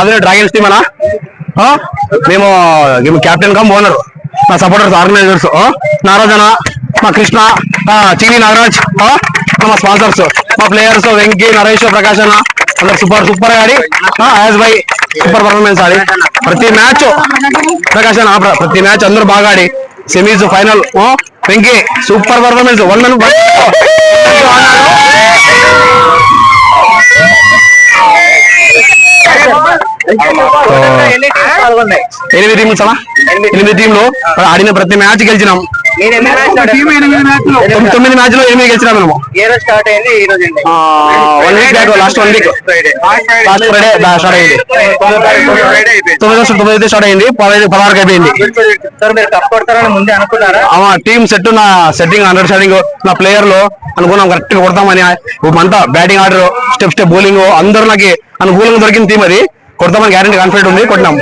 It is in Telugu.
మాది డ్రాగన్స్ టీమ్ అనా. మేము కెప్టెన్ గా ఓనర్, మా సపోర్టర్స్ ఆర్గనైజర్స్ నారాజన, మా కృష్ణ, చిని నాగరాజ్, మా స్పాన్సర్స్, మా ప్లేయర్స్ వెంకీ, నరేష్, ప్రకాశ్ అన్న అందరు సూపర్ ఆడి యాజ్ బై సూపర్ పర్ఫార్మెన్స్ ఆడి ప్రతి మ్యాచ్ ప్రకాశ్ అన్న ప్రతి మ్యాచ్ అందరూ బాగా ఆడి semis final Venky super performance 8 టీంలు ఆడిన ప్రతి మ్యాచ్ గెలిచినాం. 9 మ్యాచ్ లో 8 గెలిచినాం మేము. 1 week back, last 1 week last Friday start అయింది. 9 స్టార్ట్ అయింది, 16 అయిపోయింది. టీమ్ సెట్ నా సెట్టింగ్ అండర్స్టాండింగ్ నా ప్లేయర్ లో అనుకున్నాం కరెక్ట్ గా కొడతామని. అంతా బ్యాటింగ్ ఆర్డర్, స్టెప్ బౌలింగ్ అందరూ నాకు అనుకూలంగా దొరికిన టీం అది. కొడతామని గ్యారెంటీ కాన్ఫిడెంట్ ఉంది. కొట్టినాం.